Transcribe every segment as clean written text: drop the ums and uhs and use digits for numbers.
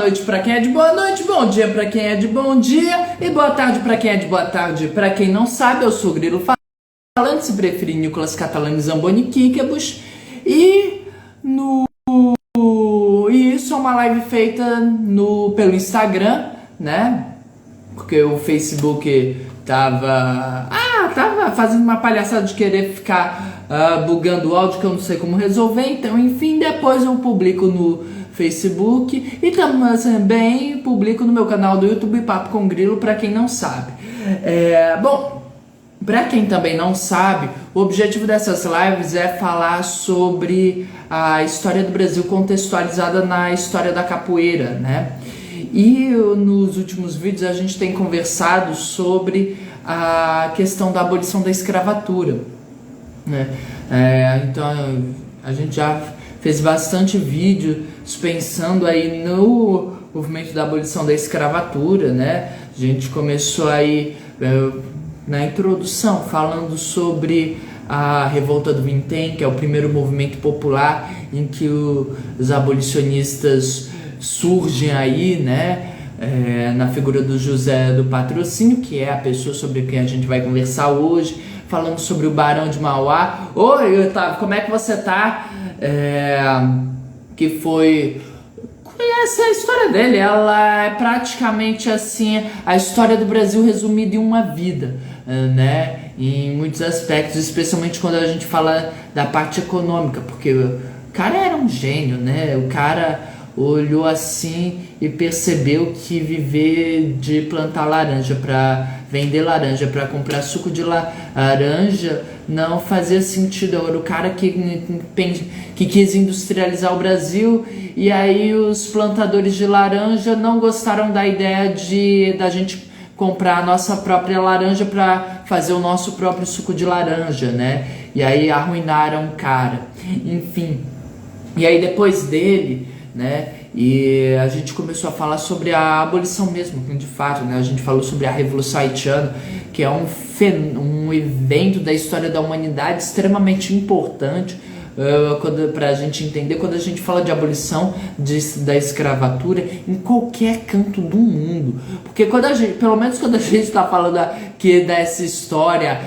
noite para quem é de boa noite, bom dia para quem é de bom dia e boa tarde para quem é de boa tarde. Para quem não sabe, eu sou o Grilo falando, se preferir Nicolas Catalani Zamboni Quiquebus, e isso é uma live feita pelo Instagram, né? Porque o Facebook tava fazendo uma palhaçada de querer ficar bugando o áudio, que eu não sei como resolver. Então, enfim, depois eu publico no Facebook e também publico no meu canal do YouTube Papo com Grilo, para quem não sabe. Bom, para quem também não sabe, o objetivo dessas lives é falar sobre a história do Brasil contextualizada na história da capoeira, né? E nos últimos vídeos a gente tem conversado sobre a questão da abolição da escravatura, né? Então a gente já fez bastante vídeos pensando aí no movimento da abolição da escravatura, né? A gente começou aí na introdução falando sobre a Revolta do Vintém, que é o primeiro movimento popular em que os abolicionistas surgem aí, né? Na figura do José do Patrocínio, que é a pessoa sobre quem a gente vai conversar hoje, falando sobre o Barão de Mauá. Oi, Otávio, como é que você tá? Que foi... Conhece a história dele, ela é praticamente assim, a história do Brasil resumida em uma vida, né? Em muitos aspectos, especialmente quando a gente fala da parte econômica, porque o cara era um gênio, né? O cara olhou assim e percebeu que viver de plantar laranja para vender laranja, para comprar suco de laranja, não fazia sentido. Era o cara que quis industrializar o Brasil, e aí os plantadores de laranja não gostaram da ideia da gente comprar a nossa própria laranja para fazer o nosso próprio suco de laranja, né? E aí arruinaram o cara. Enfim, e aí depois dele, né? E a gente começou a falar sobre a abolição mesmo, de fato, né? A gente falou sobre a Revolução Haitiana, que é um evento da história da humanidade extremamente importante para a gente entender quando a gente fala de abolição da escravatura em qualquer canto do mundo. Porque pelo menos quando a gente está falando dessa história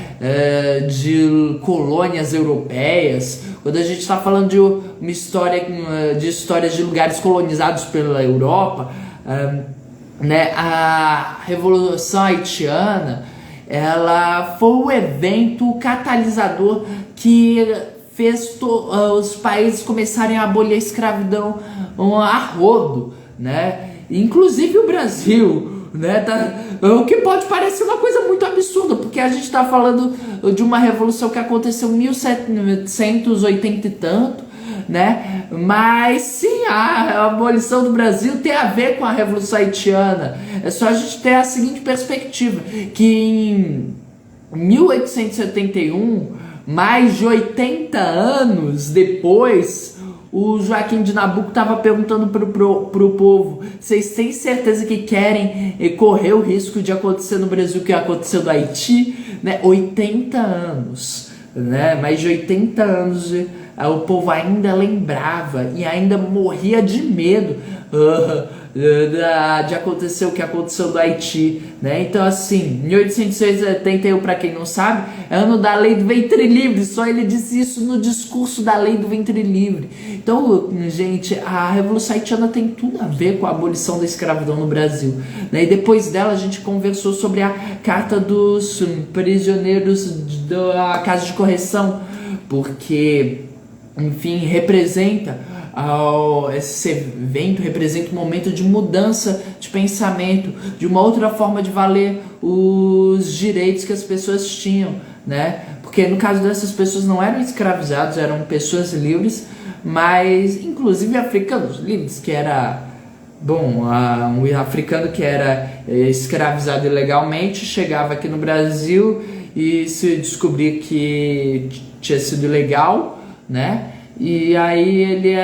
de colônias europeias, quando a gente está falando de uma história de histórias de lugares colonizados pela Europa, né, a Revolução Haitiana, ela foi o evento catalisador que fez os países começarem a abolir a escravidão a rodo, né? Inclusive o Brasil, né? O que pode parecer uma coisa muito absurda, porque a gente está falando de uma revolução que aconteceu em 1780 e tanto, né? Mas sim, a abolição do Brasil tem a ver com a Revolução Haitiana. É só a gente ter a seguinte perspectiva, que em 1871, mais de 80 anos depois, o Joaquim de Nabuco estava perguntando pro povo: vocês têm certeza que querem correr o risco de acontecer no Brasil o que aconteceu no Haiti? Né? 80 anos, né? Mais de 80 anos, o povo ainda lembrava e ainda morria de medo de acontecer o que aconteceu no Haiti, né? Então, assim, 1871, para quem não sabe, é ano da Lei do Ventre Livre. Só ele disse isso no discurso da Lei do Ventre Livre. Então, gente, a Revolução Haitiana tem tudo a ver com a abolição da escravidão no Brasil, né? E depois dela a gente conversou sobre a Carta dos Prisioneiros da Casa de Correção, porque, enfim, esse evento representa um momento de mudança de pensamento, de uma outra forma de valer os direitos que as pessoas tinham, né? Porque no caso dessas pessoas não eram escravizados, eram pessoas livres, mas inclusive africanos livres, que era... Bom, um africano que era escravizado ilegalmente chegava aqui no Brasil e se descobria que tinha sido ilegal, né? E aí ele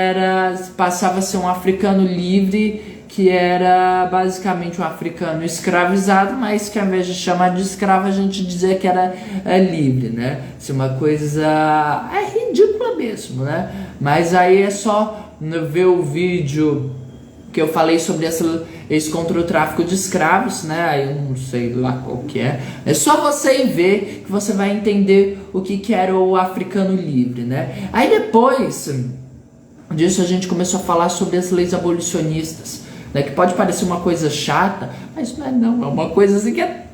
passava a ser um africano livre, que era basicamente um africano escravizado, mas que ao invés de chamar de escravo a gente dizia que era livre, né? Isso é uma coisa ridícula mesmo, né? Mas aí é só ver o vídeo porque eu falei sobre essa leis contra o tráfico de escravos, né? Aí eu não sei lá qual que é. É só você ir ver que você vai entender o que era o africano livre, né? Aí depois disso a gente começou a falar sobre as leis abolicionistas, né? Que pode parecer uma coisa chata, mas não é uma coisa assim que é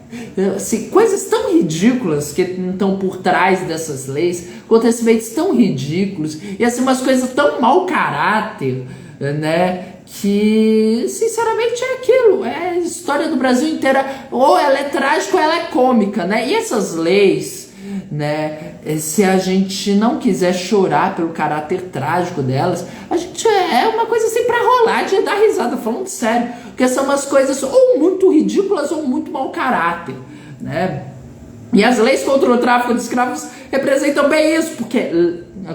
assim, coisas tão ridículas que estão por trás dessas leis, acontecimentos tão ridículos e assim umas coisas tão mau caráter, né? Que sinceramente é aquilo, é a história do Brasil inteira, ou ela é trágica ou ela é cômica, né? E essas leis, né, se a gente não quiser chorar pelo caráter trágico delas, a gente é uma coisa assim pra rolar de dar risada, falando sério, porque são umas coisas ou muito ridículas ou muito mau caráter, né? E as leis contra o tráfico de escravos representam bem isso, porque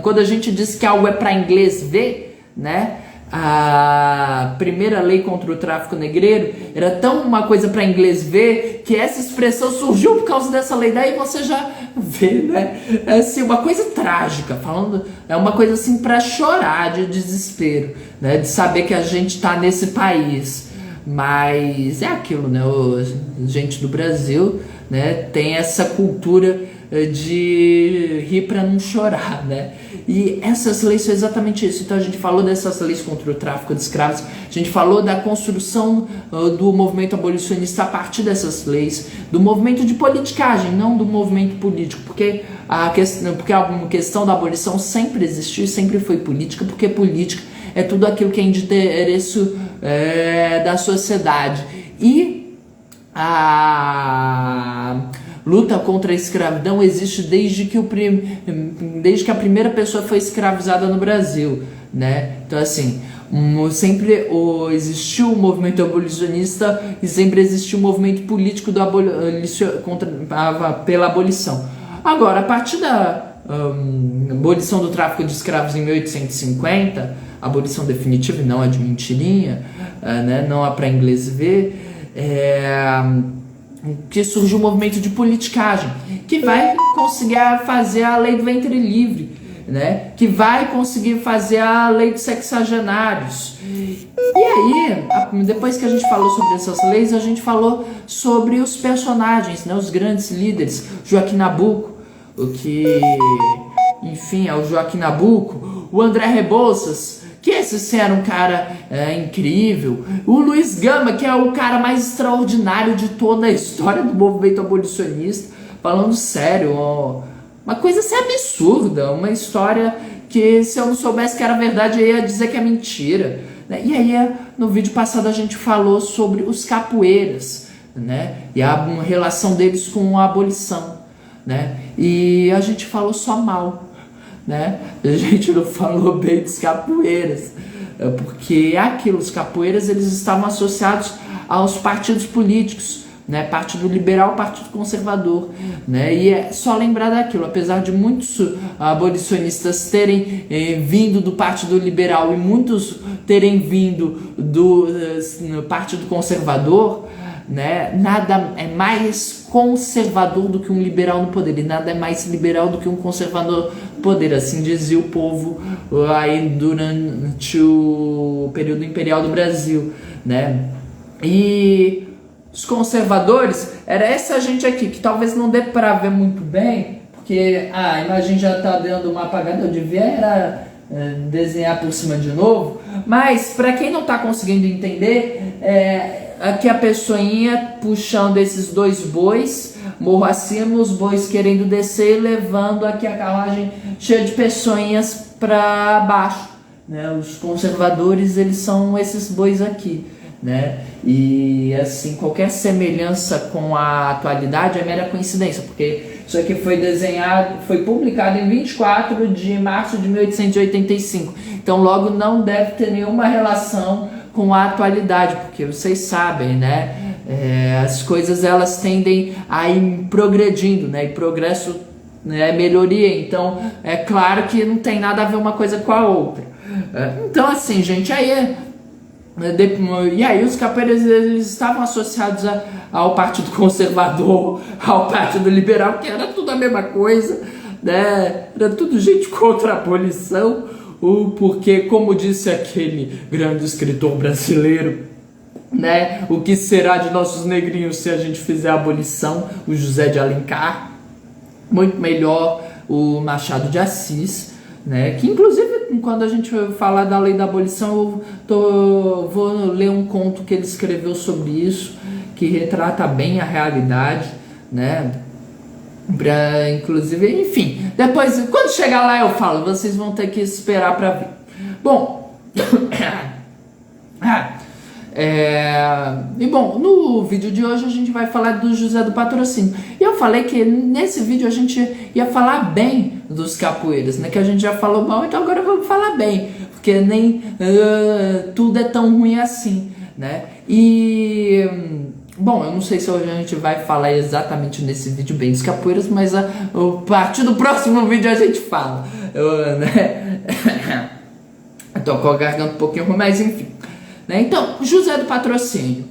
quando a gente diz que algo é para inglês ver, né? A primeira lei contra o tráfico negreiro era tão uma coisa para inglês ver que essa expressão surgiu por causa dessa lei. Daí você já vê, né? É assim, uma coisa trágica, falando, é uma coisa assim para chorar de desespero, né? De saber que a gente tá nesse país. Mas é aquilo, né? A gente do Brasil, né, tem essa cultura de rir para não chorar, né? E essas leis são exatamente isso. Então a gente falou dessas leis contra o tráfico de escravos, a gente falou da construção do movimento abolicionista a partir dessas leis, do movimento de politicagem, não do movimento político, porque a questão da abolição sempre existiu e sempre foi política, porque política é tudo aquilo que é de interesse da sociedade. E a luta contra a escravidão existe desde que a primeira pessoa foi escravizada no Brasil, né? Então assim, sempre existiu o movimento abolicionista e sempre existiu o movimento político pela abolição. Agora, a partir da abolição do tráfico de escravos em 1850, abolição definitiva e não a de mentirinha, né? Não a para inglês ver, que surgiu um movimento de politicagem, que vai conseguir fazer a lei do ventre livre, né? Que vai conseguir fazer a lei dos sexagenários. E aí, depois que a gente falou sobre essas leis, a gente falou sobre os personagens, né? Os grandes líderes, Joaquim Nabuco, enfim, é o Joaquim Nabuco, o André Rebouças, que esse era um cara incrível, o Luiz Gama, que é o cara mais extraordinário de toda a história do movimento abolicionista, falando sério, uma coisa assim absurda, uma história que se eu não soubesse que era verdade eu ia dizer que é mentira, né? E aí no vídeo passado a gente falou sobre os capoeiras, né? E a relação deles com a abolição, né? E a gente falou só mal, né? A gente não falou bem dos capoeiras, porque é aquilo, os capoeiras eles estavam associados aos partidos políticos, né? Partido Liberal, Partido Conservador, né? E é só lembrar daquilo, apesar de muitos abolicionistas terem vindo do Partido Liberal e muitos terem vindo do Partido Conservador, né? Nada é mais conservador do que um liberal no poder, e nada é mais liberal do que um conservador no poder, assim dizia o povo aí durante o período imperial do Brasil, né? E os conservadores era essa gente aqui, que talvez não dê para ver muito bem, porque a imagem já tá dando uma apagada, eu devia desenhar por cima de novo, mas para quem não tá conseguindo entender, aqui a pessoinha puxando esses dois bois, morro acima, os bois querendo descer e levando aqui a carruagem cheia de pessoinhas para baixo, né? Os conservadores, eles são esses bois aqui, né? E assim, qualquer semelhança com a atualidade é mera coincidência, porque isso aqui foi publicado em 24 de março de 1885, então logo não deve ter nenhuma relação com a atualidade, porque vocês sabem, né? As coisas elas tendem a ir progredindo, né? E progresso, né, é melhoria, então é claro que não tem nada a ver uma coisa com a outra. Então assim, gente, e aí os capoeiras eles estavam associados ao Partido Conservador, ao Partido Liberal, que era tudo a mesma coisa, né? Era tudo gente contra a abolição. porque, como disse aquele grande escritor brasileiro, né, o que será de nossos negrinhos se a gente fizer a abolição, o José de Alencar, muito melhor o Machado de Assis, né, que inclusive quando a gente falar da lei da abolição vou ler um conto que ele escreveu sobre isso, que retrata bem a realidade, né, inclusive, enfim, depois quando chegar lá eu falo, vocês vão ter que esperar para ver. Bom, e bom, no vídeo de hoje a gente vai falar do José do Patrocínio. E eu falei que nesse vídeo a gente ia falar bem dos capoeiras, né? Que a gente já falou mal, então agora vamos falar bem, porque nem tudo é tão ruim assim, né? E bom, eu não sei se hoje a gente vai falar exatamente nesse vídeo bem dos capoeiras, mas a partir do próximo vídeo a gente fala. Né? Eu tô com a garganta um pouquinho ruim, mas enfim. Né? Então, José do Patrocínio,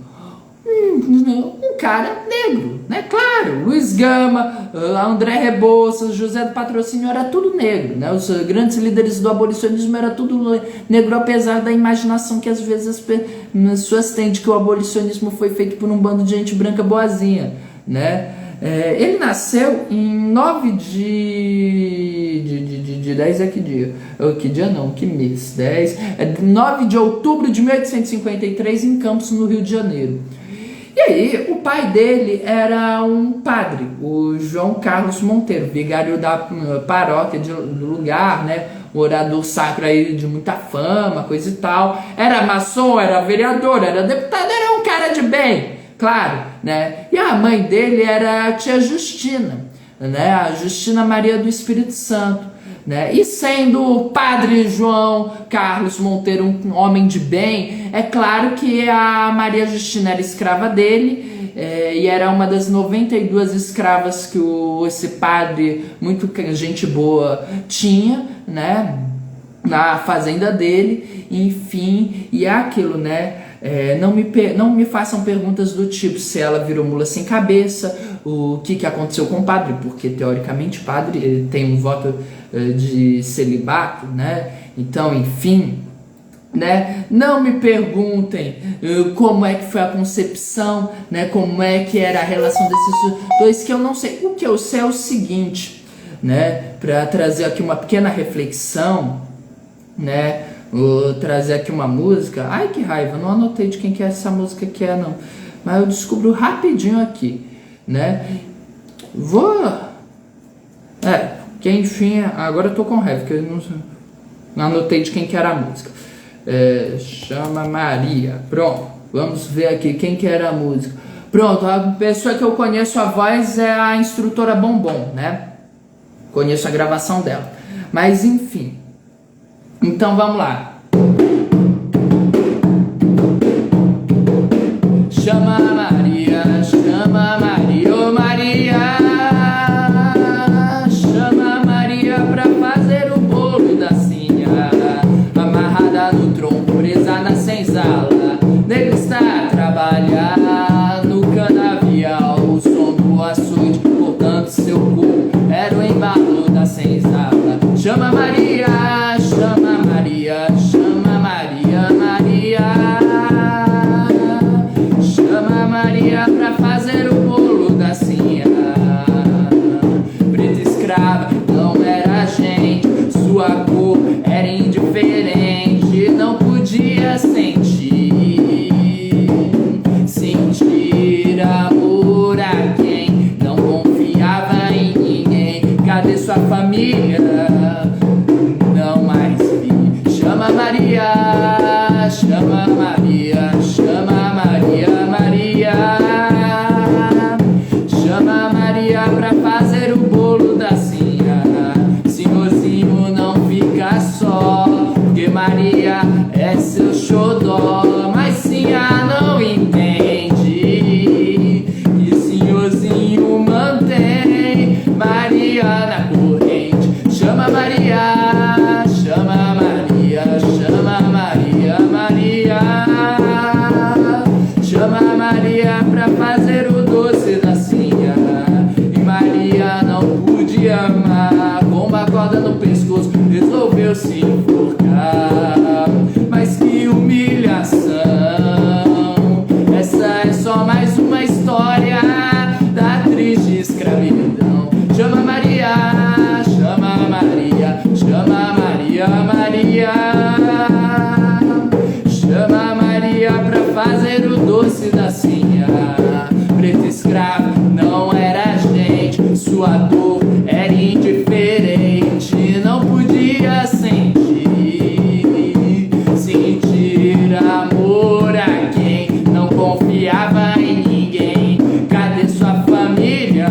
um cara negro, né? Claro, Luiz Gama, André Rebouças, José do Patrocínio era tudo negro, né? Os grandes líderes do abolicionismo era tudo negro, apesar da imaginação que às vezes as pessoas têm de que o abolicionismo foi feito por um bando de gente branca boazinha, né? Ele nasceu em 9 de 10 é que dia? Que dia não, que mês? 9 de outubro de 1853 em Campos, no Rio de Janeiro. E aí, o pai dele era um padre, o João Carlos Monteiro, vigário da paróquia do lugar, né? Um orador sacro aí de muita fama, coisa e tal. Era maçom, era vereador, era deputado, era um cara de bem, claro, né? E a mãe dele era a tia Justina, né? A Justina Maria do Espírito Santo, né? E sendo o padre João Carlos Monteiro um homem de bem, é claro que a Maria Justina era escrava dele, e era uma das 92 escravas que esse padre, muito gente boa, tinha, né? Na fazenda dele, enfim, e é aquilo, né? Não me façam perguntas do tipo se ela virou mula sem cabeça, o que aconteceu com o padre, porque teoricamente o padre ele tem um voto de celibato, né? Então, enfim, né? Não me perguntem como é que foi a concepção, né? Como é que era a relação desses dois, que eu não sei. O que eu sei é o seguinte, né? Para trazer aqui uma pequena reflexão, né? Vou trazer aqui uma música. Ai, que raiva, não anotei de quem que é essa música que é, não. Mas eu descubro rapidinho aqui, né? Que enfim, agora eu tô com raiva, porque eu não anotei de quem que era a música. Chama Maria. Pronto, vamos ver aqui quem que era a música. Pronto, a pessoa que eu conheço a voz é a instrutora Bombom, né? Conheço a gravação dela. Mas enfim. Então vamos lá. Chama Maria, ô Maria. Chama Maria pra fazer o bolo da sinha, amarrada no tronco, presa na senzala. Nego está a trabalhar no canavial, o som do açude cortando seu cu, era o embalo da senzala. Chama Maria, chama Maria, chama Maria, Maria. Chama fazer o doce da sinha. Preto escravo não era gente, sua dor era indiferente. Não podia sentir amor a quem não confiava em ninguém. Cadê sua família?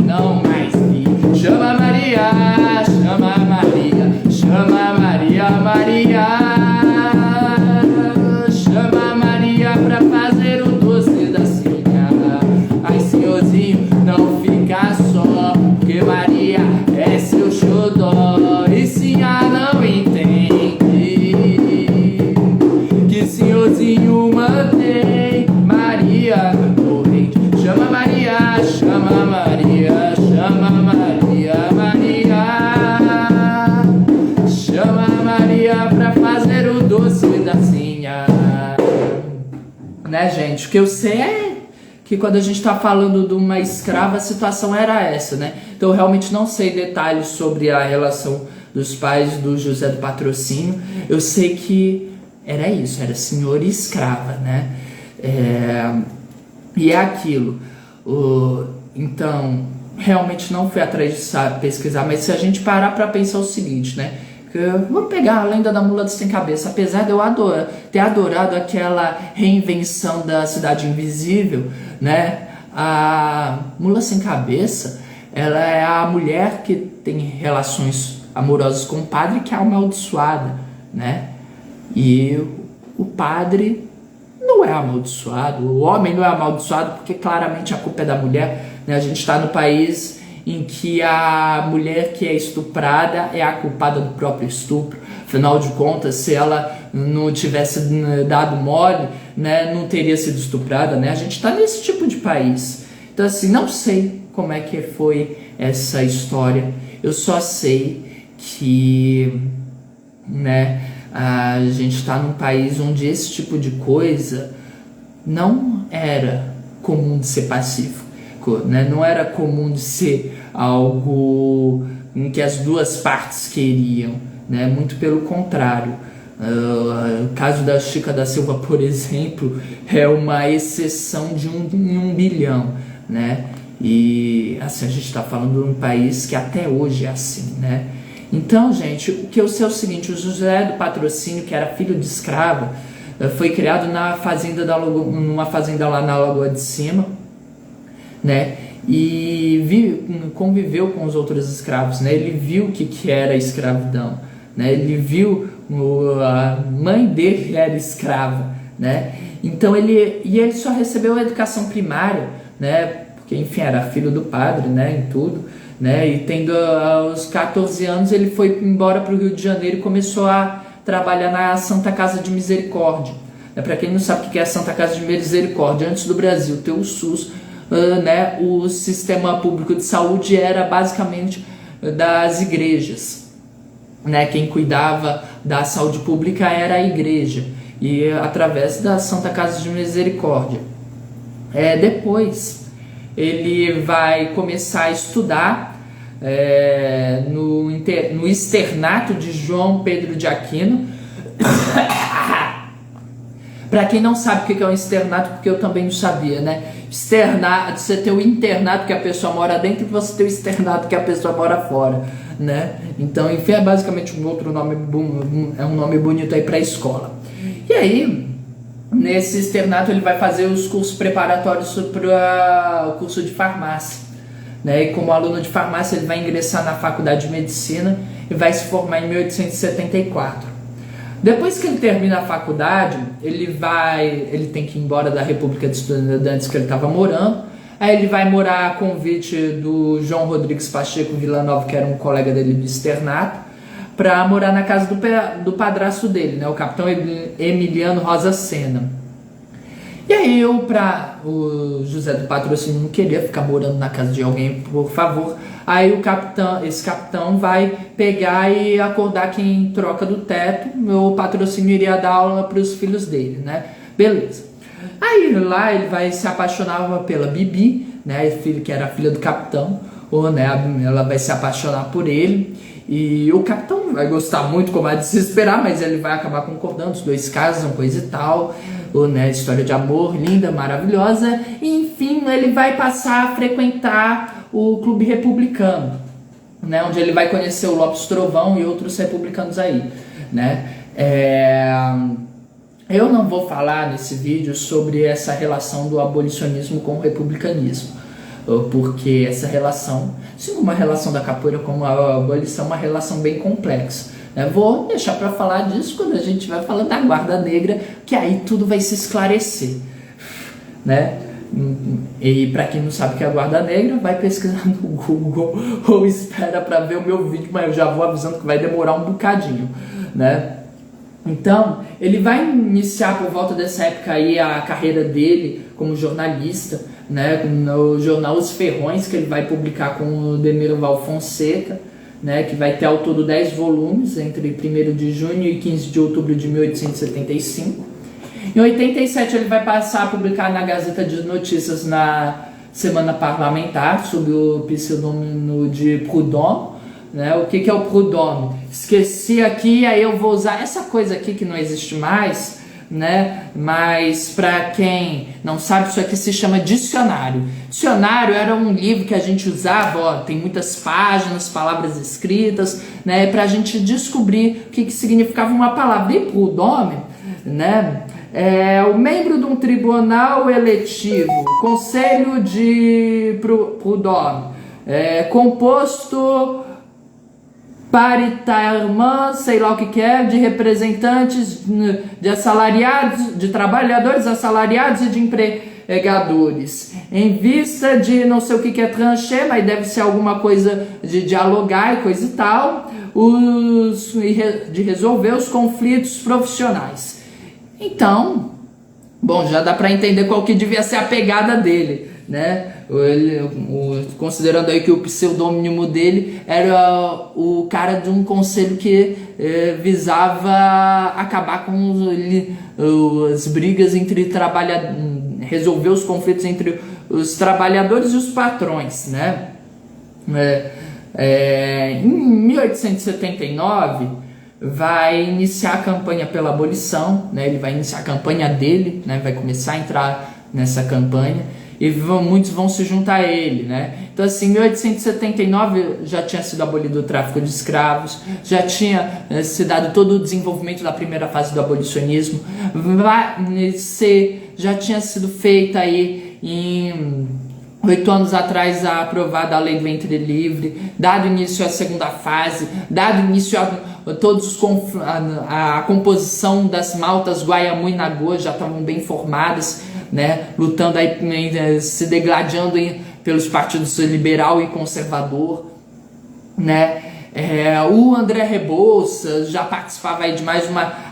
Não mais vi. Chama Maria, chama Maria, chama Maria, Maria. Chama Maria pra fazer o doce da sinha. Ai, senhorzinho, não fica só, porque Maria é seu xodó. E sinha não entende que senhorzinho mantém Maria corrente. Chama Maria, chama Maria, chama Maria, Maria. Chama Maria pra fazer o doce da sinha. Né, gente? O que eu sei é que quando a gente tá falando de uma escrava, a situação era essa, né? Então eu realmente não sei detalhes sobre a relação dos pais do José do Patrocínio. Eu sei que era isso, era senhor e escrava, né? E é aquilo. Então, realmente não fui atrás de pesquisar, mas se a gente parar pra pensar o seguinte, né? Vamos pegar a lenda da mula sem cabeça. Apesar de eu ter adorado aquela reinvenção da Cidade Invisível, né? A mula sem cabeça, ela é a mulher que tem relações amorosas com o padre, que é amaldiçoada, né? E o padre não é amaldiçoado, o homem não é amaldiçoado, porque claramente a culpa é da mulher, né? A gente está no país em que a mulher que é estuprada é a culpada do próprio estupro. Afinal de contas, se ela não tivesse dado mole, né, não teria sido estuprada, né? A gente está nesse tipo de país. Então, assim, não sei como é que foi essa história. Eu só sei que, né, a gente está num país onde esse tipo de coisa não era comum de ser pacífico. Né? Não era comum de ser algo em que as duas partes queriam, né? Muito pelo contrário. O caso da Chica da Silva, por exemplo, é uma exceção de em 1 bilhão, né? E assim, a gente está falando de um país que até hoje é assim, né? Então, gente, o que eu sei é o seguinte: o José do Patrocínio, que era filho de escrava, foi criado numa fazenda lá na Lagoa de Cima, né? E conviveu com os outros escravos, né? Ele viu o que era a escravidão, né? Ele viu a mãe dele era escrava, né? Então ele só recebeu a educação primária, né? Porque enfim, era filho do padre, né? Em tudo, né? E tendo aos 14 anos ele foi embora para o Rio de Janeiro e começou a trabalhar na Santa Casa de Misericórdia. Para quem não sabe o que é a Santa Casa de Misericórdia, antes do Brasil ter o SUS, né, o sistema público de saúde era basicamente das igrejas, né? Quem cuidava da saúde pública era a igreja, e através da Santa Casa de Misericórdia. Depois ele vai começar a estudar no externato de João Pedro de Aquino. Para quem não sabe o que é um externato, porque eu também não sabia, né? Externato, você tem o internato que a pessoa mora dentro e você tem o externato que a pessoa mora fora, né? Então, enfim, é basicamente um outro nome, é um nome bonito aí para a escola. E aí, nesse externato ele vai fazer os cursos preparatórios para o curso de farmácia, né? E como aluno de farmácia ele vai ingressar na faculdade de medicina e vai se formar em 1874. Depois que ele termina a faculdade, ele tem que ir embora da República de Estudantes que ele estava morando. Aí ele vai morar a convite do João Rodrigues Pacheco Villanova, que era um colega dele do externato, para morar na casa do padrasto dele, né, o capitão Emiliano Rosa Sena. E aí o José do Patrocínio não queria ficar morando na casa de alguém, por favor. Aí esse capitão vai pegar e acordar que em troca do teto, o Patrocínio iria dar aula para os filhos dele, né? Beleza. Aí lá ele vai se apaixonar pela Bibi, né? Que era a filha do capitão, né? Ela vai se apaixonar por ele. E o capitão vai gostar muito, como é de se esperar, mas ele vai acabar concordando, os dois casam, coisa e tal. né, história de amor linda, maravilhosa. E, enfim, ele vai passar a frequentar o Clube Republicano, né, onde ele vai conhecer o Lopes Trovão e outros republicanos aí, né. Eu não vou falar nesse vídeo sobre essa relação do abolicionismo com o republicanismo, porque essa relação, se uma relação da capoeira com a abolição, é uma relação bem complexa. Vou deixar para falar disso quando a gente vai falando da Guarda Negra, que aí tudo vai se esclarecer, né? E para quem não sabe o que é a Guarda Negra, vai pesquisar no Google ou espera para ver o meu vídeo, mas eu já vou avisando que vai demorar um bocadinho, né? Então, ele vai iniciar por volta dessa época aí a carreira dele como jornalista, né, no jornal Os Ferrões, que ele vai publicar com o Demiroval Fonseca, né, que vai ter ao todo 10 volumes, entre 1º de junho e 15 de outubro de 1875. Em 87 ele vai passar a publicar na Gazeta de Notícias na Semana Parlamentar, sob o pseudônimo de Proudhon. Né? O que é o Proudhon? Esqueci aqui, aí eu vou usar essa coisa aqui que não existe mais, né? Mas para quem não sabe, isso aqui se chama dicionário. Dicionário era um livro que a gente usava, ó, tem muitas páginas, palavras escritas, né? Para a gente descobrir o que significava uma palavra. E Proudhon, né? É o membro de um tribunal eletivo, Conselho de Proudhon, composto paritairement, sei lá o que é, de representantes de assalariados, de trabalhadores assalariados e de empregadores, em vista de não sei o que é trancher, mas deve ser alguma coisa de dialogar e coisa e tal, de resolver os conflitos profissionais. Então, bom, já dá para entender qual que devia ser a pegada dele, né? Considerando aí que o pseudônimo dele era o cara de um conselho que visava acabar com as brigas entre resolver os conflitos entre os trabalhadores e os patrões, né? Em 1879 vai iniciar a campanha pela abolição, né? Ele vai iniciar a campanha dele, né? Vai começar a entrar nessa campanha e muitos vão se juntar a ele, né? Então assim, em 1879 já tinha sido abolido o tráfico de escravos, já tinha se dado todo o desenvolvimento da primeira fase do abolicionismo, já tinha sido feita aí em 8 anos atrás aprovada a lei do ventre livre, dado início à segunda fase, dado início a todos a composição das maltas Guaiamu e Nagô já estavam bem formadas, né, lutando aí, se degladiando pelos partidos liberal e conservador, né. O André Rebouças já participava aí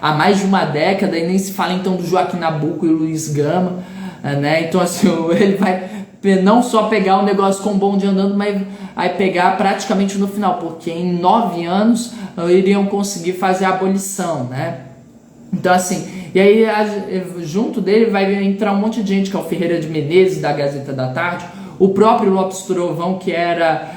há mais de uma década, e nem se fala então do Joaquim Nabuco e o Luiz Gama, né. Então assim, ele vai não só pegar o negócio com o bonde andando, mas vai pegar praticamente no final, porque em 9 anos iriam conseguir fazer a abolição, né? Então assim, e aí junto dele vai entrar um monte de gente, que é o Ferreira de Menezes, da Gazeta da Tarde, o próprio Lopes Trovão, que era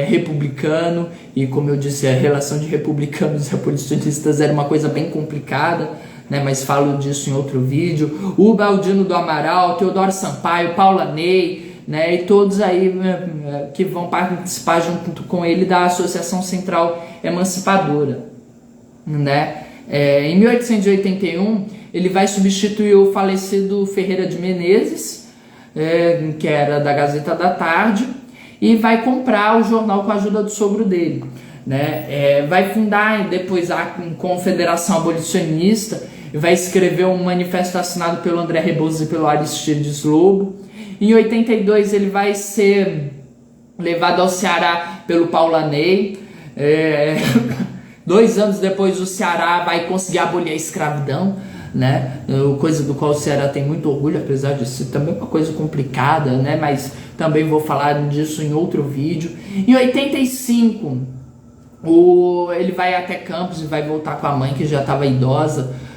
republicano, e como eu disse, a relação de republicanos e abolicionistas era uma coisa bem complicada, né, mas falo disso em outro vídeo. O Baldino do Amaral, Teodoro Sampaio, Paula Ney, né, e todos aí que vão participar junto com ele da Associação Central Emancipadora, né. Em 1881 ele vai substituir o falecido Ferreira de Menezes, que era da Gazeta da Tarde, e vai comprar o jornal com a ajuda do sogro dele, né. Vai fundar depois a Confederação Abolicionista, vai escrever um manifesto assinado pelo André Rebouças e pelo Aristides Lobo. Em 82 ele vai ser levado ao Ceará pelo Paula Ney. 2 anos depois o Ceará vai conseguir abolir a escravidão, né? Coisa do qual o Ceará tem muito orgulho, apesar de ser também uma coisa complicada, né? Mas também vou falar disso em outro vídeo. Em 85 ele vai até Campos e vai voltar com a mãe, que já estava idosa,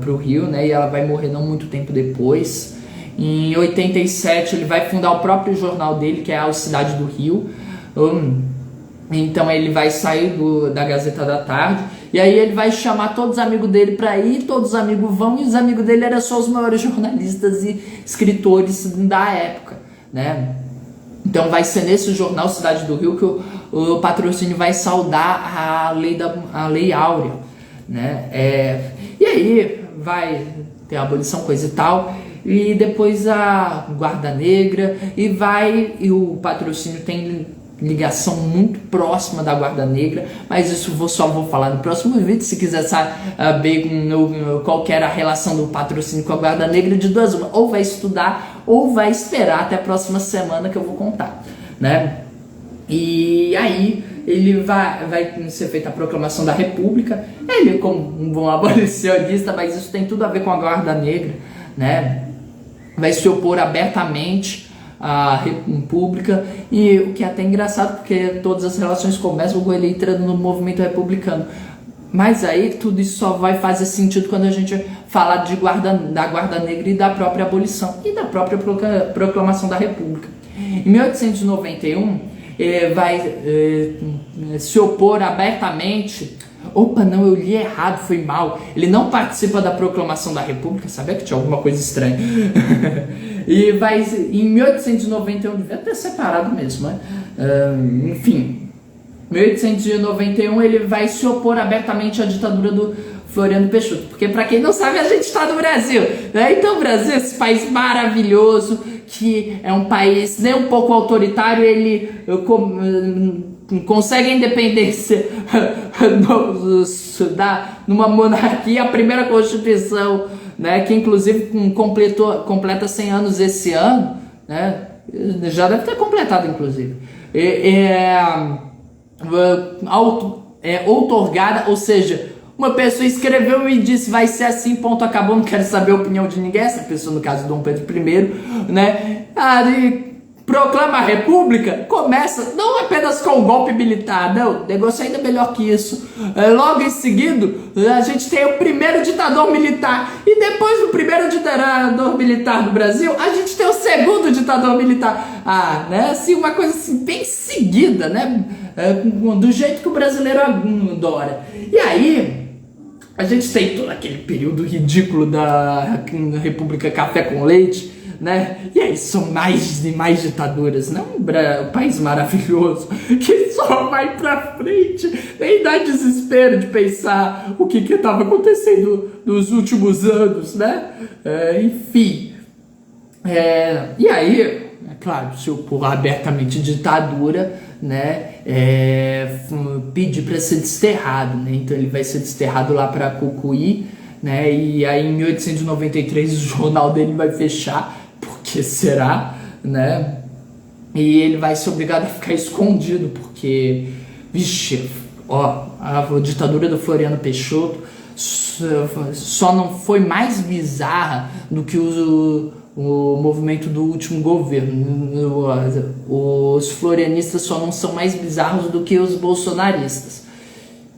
para o Rio, né? E ela vai morrer não muito tempo depois. Em 87 ele vai fundar o próprio jornal dele, que é a Cidade do Rio. Então ele vai sair da Gazeta da Tarde E aí ele vai chamar todos os amigos dele para ir, todos os amigos vão, e os amigos dele eram só os maiores jornalistas e escritores da época, né? Então vai ser nesse jornal Cidade do Rio que o Patrocínio vai saudar a Lei Áurea, né? E aí vai ter a abolição, coisa e tal, e depois a Guarda Negra, e o Patrocínio tem ligação muito próxima da Guarda Negra, mas isso só vou falar no próximo vídeo. Se quiser saber qual que era a relação do Patrocínio com a Guarda Negra, de duas uma, ou vai estudar ou vai esperar até a próxima semana que eu vou contar, né? E aí ele vai ser feita a proclamação da República. Ele como um bom abolicionista, mas isso tem tudo a ver com a Guarda Negra, né? Vai se opor abertamente à República, e o que é até engraçado, porque todas as relações começam com ele entrando no movimento republicano. Mas aí tudo isso só vai fazer sentido quando a gente falar da Guarda Negra e da própria abolição e da própria proclamação da República. Em 1891, vai se opor abertamente. Opa, não, eu li errado, foi mal. Ele não participa da proclamação da República, sabia que tinha alguma coisa estranha. E vai, em 1891, devia ter separado mesmo, né? Enfim, em 1891 ele vai se opor abertamente à ditadura do Floriano Peixoto, porque para quem não sabe, a gente está no Brasil, né? Então o Brasil, esse país maravilhoso, que é um país nem um pouco autoritário, ele consegue a independência numa monarquia, a primeira Constituição, né, que inclusive completa 100 anos esse ano, né, já deve ter completado inclusive, outorgada, ou seja, uma pessoa escreveu e disse vai ser assim, ponto, acabou, não quero saber a opinião de ninguém. Essa pessoa, no caso, Dom Pedro I, né, proclama a República, começa não apenas com o golpe militar, não, o negócio é ainda melhor que isso. Logo em seguida, a gente tem o primeiro ditador militar, e depois do primeiro ditador militar do Brasil, a gente tem o segundo ditador militar, né, assim, uma coisa assim, bem seguida, né, do jeito que o brasileiro adora. E aí, a gente tem todo aquele período ridículo da República Café com Leite, né? E aí são mais e mais ditaduras, não um país maravilhoso que só vai pra frente, nem dá desespero de pensar o que estava acontecendo nos últimos anos, né? Enfim, e aí, é claro, se opor abertamente ditadura, né? Pedir para ser desterrado, né? Então ele vai ser desterrado lá para Cucuí, né? E aí em 1893 o jornal dele vai fechar, porque será, né? E ele vai ser obrigado a ficar escondido, porque, vixe, a ditadura do Floriano Peixoto só não foi mais bizarra do que o movimento do último governo. Os florianistas só não são mais bizarros do que os bolsonaristas.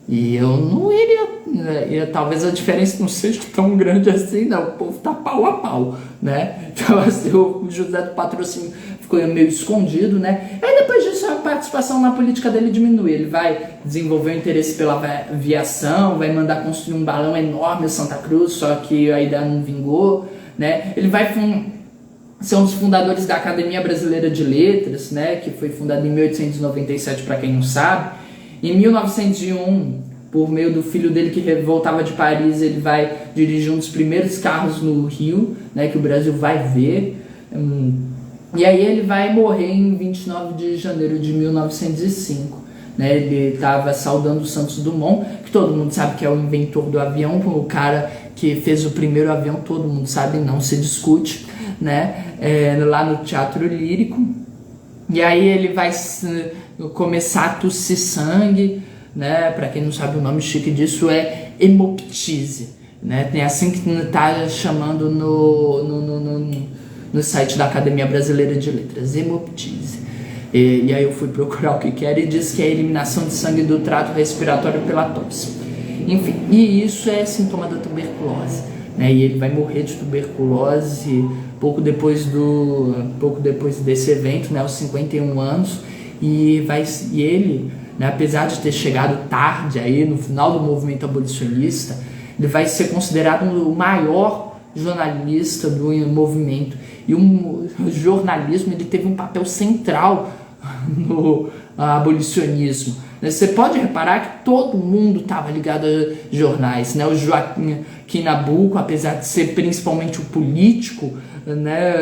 E eu não iria, talvez a diferença não seja tão grande assim, não. O povo tá pau a pau, né? Então assim, o José do Patrocínio ficou meio escondido, né? Aí depois disso a participação na política dele diminui. Ele vai desenvolver o interesse pela aviação, vai mandar construir um balão enorme em Santa Cruz, só que a ideia não vingou, né? Ele vai ser um dos fundadores da Academia Brasileira de Letras, né? Que foi fundada em 1897, para quem não sabe. Em 1901, por meio do filho dele que voltava de Paris, ele vai dirigir um dos primeiros carros no Rio, né, que o Brasil vai ver. E aí ele vai morrer em 29 de janeiro de 1905. Né, ele estava saudando o Santos Dumont, que todo mundo sabe que é o inventor do avião, o cara que fez o primeiro avião, todo mundo sabe, não se discute, né, lá no Teatro Lírico. E aí ele vai começar a tossir sangue, né? Para quem não sabe, o nome chique disso é hemoptise, né? Tem assim que tá chamando no site da Academia Brasileira de Letras, hemoptise. E aí eu fui procurar o que era e diz que é a eliminação de sangue do trato respiratório pela tosse. Enfim, e isso é sintoma da tuberculose, né? E ele vai morrer de tuberculose pouco depois desse evento, né, aos 51 anos, e ele né, apesar de ter chegado tarde aí no final do movimento abolicionista, ele vai ser considerado o maior jornalista do movimento. E o jornalismo ele teve um papel central no abolicionismo. Você pode reparar que todo mundo estava ligado a jornais, né? O Joaquim Nabuco, apesar de ser principalmente o político, né,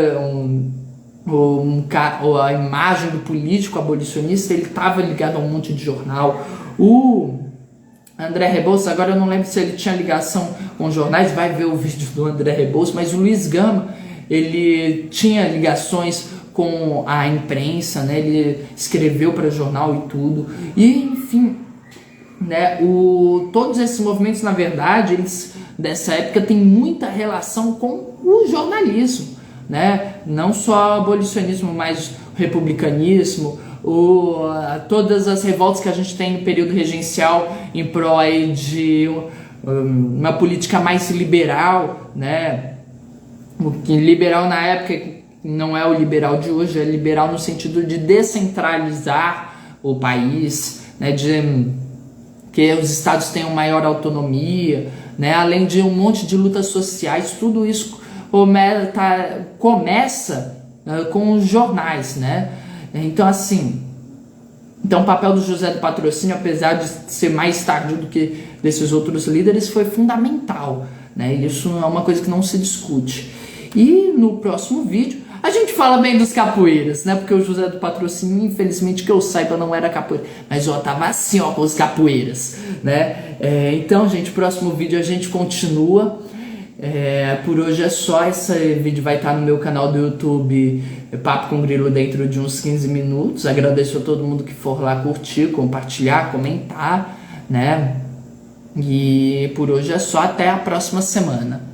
a imagem do político abolicionista, ele estava ligado a um monte de jornal. O André Rebouças, agora eu não lembro se ele tinha ligação com jornais, vai ver o vídeo do André Rebouças, mas o Luiz Gama, ele tinha ligações com a imprensa, né? Ele escreveu para jornal e tudo. E, enfim, né? Todos esses movimentos, na verdade, eles dessa época têm muita relação com o jornalismo, né? Não só o abolicionismo, mas o republicanismo, todas as revoltas que a gente tem no período regencial em prol aí de uma política mais liberal, né? O que liberal na época não é o liberal de hoje, é liberal no sentido de descentralizar o país, né, de que os estados tenham maior autonomia, né, além de um monte de lutas sociais. Tudo isso começa com os jornais, né? Então, assim, o papel do José do Patrocínio, apesar de ser mais tardio do que desses outros líderes, foi fundamental, né? Isso é uma coisa que não se discute. E no próximo vídeo a gente fala bem dos capoeiras, né? Porque o José do Patrocínio, infelizmente, que eu saiba, não era capoeira. Mas, tava assim, com os capoeiras, né? Então, gente, próximo vídeo a gente continua. Por hoje é só. Esse vídeo vai estar no meu canal do YouTube, Papo com Grilo, dentro de uns 15 minutos. Agradeço a todo mundo que for lá curtir, compartilhar, comentar, né? E por hoje é só. Até a próxima semana.